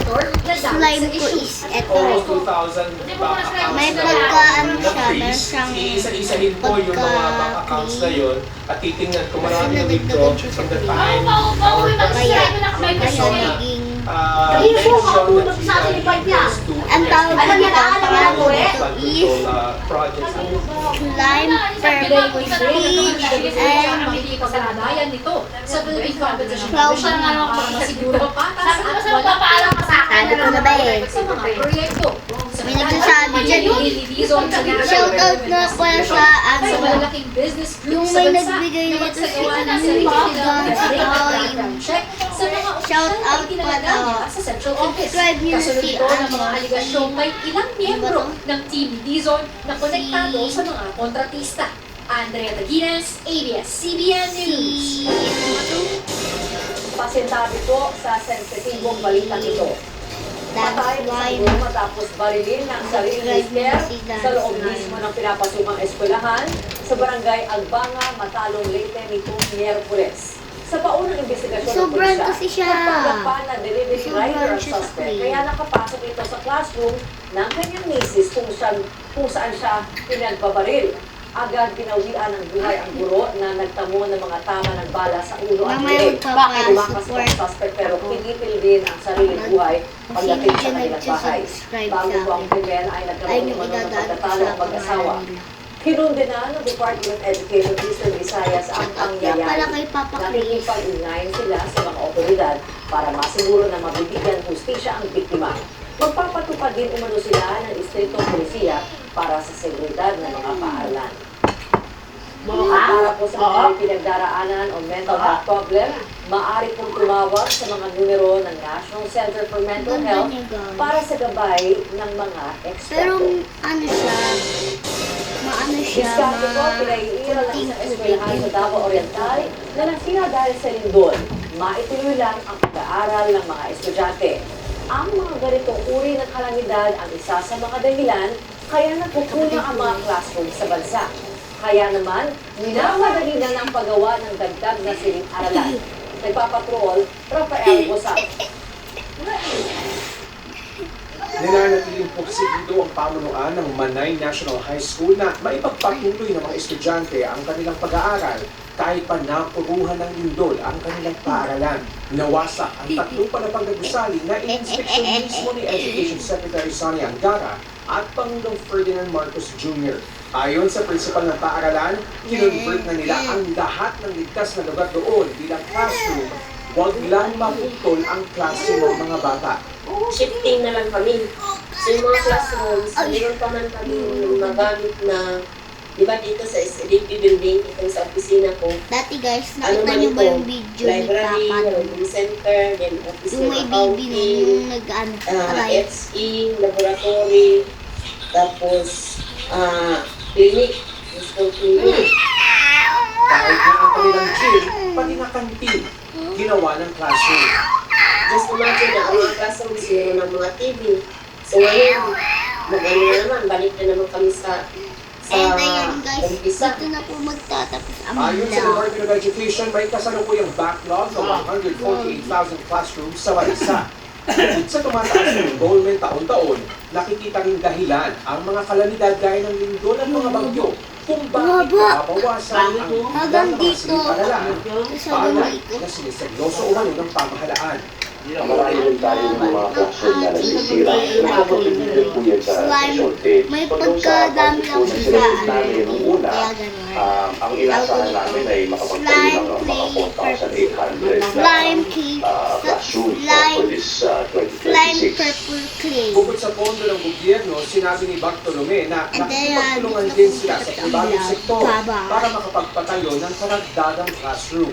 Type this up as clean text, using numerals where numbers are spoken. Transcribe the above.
slime ko is eto. Oo, 2,000 bank accounts May na pagkaan siya, na-freeze. siyang Iisa-isahin ko yung mga bank accounts na yun at titingnan kung marami na withdraw from the time our Kaya, president naging mentioned that he refers to ang tawag dito, pangalan dito is projects. slime purple speech and pagkaladayan nito sa Philippine Competition Cloud Commission na para masiguro patas at Sabi ko papaalam ka sa akin. sabi ko na ba eh. sa mga proyekto. May nagsasabi dyan, shoutout na pala sa sa ano, malalaking business yung groups sa may bansa nagbigay na nito si magsagawa ng ano, sarili Maga, nilang yung background check sa mga shout opisyal na out itinalaga pala. niya sa central office. Subscribe niyo na Kasunod si ito ng mga ano, aligasyong may ilang miyembro ng Team Dizon na konektado sa mga kontratista. Andrea Taguines, ABS-CBN News. si ano to? Pasintabi po sa sensitibong balitang ito. That's Patay why sa guro matapos barilin ng sariling mister sa loob mismo ng pinapasukang eskwelahan sa barangay Agbanga, Matalong, Leyte nitong Miyerkules. Sa paunang investigasyon ng Sobrang pulisya, kasi siya. nagpagapa na delivery Sobrang rider ang siya sa suspect. plane. Kaya nakapasok ito sa classroom ng kanyang misis kung saan siya pinagbabaril. Agad pinawian ng buhay ang guro na nagtamo ng mga tama ng bala sa ulo at Mamaya leg. magpapa-support Tumakas pa ang suspect pero pinitil din ang sariling buhay pagdating sa Sino kanilang bahay. nagsasubscribe Bago sa po ang akin? krimen ay Ay, nagkaroon yung naman ng idadaan ko pagtatalo sa ang mag-asawa. pangalan nila. Kinunde na ng Department of Education Eastern Visayas ang Kaya pala pangyayari. kay Papa Chris. Nakikipag-ugnayan sila sa mga otoridad para masiguro na mabibigyan hustisya ang biktima. Magpapatupad din umano sila ng istritong polisiya para sa seguridad ng mga paaralan. Para po sa mga may pinagdaraanan o mental health problem, maaari pong tumawag sa mga numero ng National Center for Mental Ganda Health niya, guys. para sa gabay ng mga Pero eksperto. ano siya, maano siya, Diskarte po, pinaiiral ng kunting isang eskwelahan tubig. sa Davao Oriental na nasira dahil sa lindol. Maituloy lang ang pag-aaral ng mga estudyante. Ang mga ganitong uri ng kalamidad ang isa sa mga dahilan kaya nagkukulang ang mga classroom sa bansa. Kaya naman, minamadali na ng paggawa ng dagdag na silid-aralan. Nagpapatrol, Rafael Bosa. Nananatiling porsigido ang pamunuan ng Manay National High School na maipagpatuloy ng mga estudyante ang kanilang pag-aaral kahit pa napuruhan ng lindol ang kanilang paaralan. Nawasak ang tatlong palapang gusali na in-inspeksyon mismo ni Education Secretary Sonny Angara at Pangulong Ferdinand Marcos Jr. Ayon sa prinsipal ng paaralan, kinonvert na nila ang lahat ng ligtas na lugar doon bilang classroom. Huwag lang maputol ang klase ng mga bata. Shifting na lang kami. So yung mga classrooms, meron pa man kami magamit na, di ba dito sa SLP building, itong sa opisina ko, Dati guys, ano nakita man niyo ito, ba yung video ni library, Papa? reading center, then office Yung ng may baby nun, accounting, yung nag-ano, aray. FE, laboratory, tapos clinic, school clinic. Kahit na ang kanilang gym, pati na kantin, ginawa ng classroom. Just imagine na ang mga classrooms meron ng mga TV. So ngayon, mag-ano na naman, balik na naman kami sa And ayun guys, umpisa. dito na po magtatapos ang Ayon sa vlog. Department of Education, may kasalukuyang backlog ng 148,000 classrooms sa bansa. Bukod sa tumataas ng enrollment taon-taon, nakikita rin dahilan ang mga kalamidad gaya ng lindol at mga bagyo kung bakit nababawasan ang bilang Hanggang ng mga dito. silid-aralan. Sa Palay gamay ko. na siniseryoso umano ng pamahalaan. Marami rin tayo ng mga classroom na nasisira. Nagpapatigil po yan sa shortage. May So, doon pagkadami lang sa siya. namin nung una, Kaya ganun. ang inaasahan namin ay makapagtayo ng mga 4,800 Slime cake, classroom for slime, this slime 2026. purple clay. Bukod sa pondo ng gobyerno, sinabi ni Bartolome na And then, nakikipagtulungan gusto din ko sila sa sa pribadong vlog. sektor Bye-bye. para makapagpatayo ng karagdagang classroom.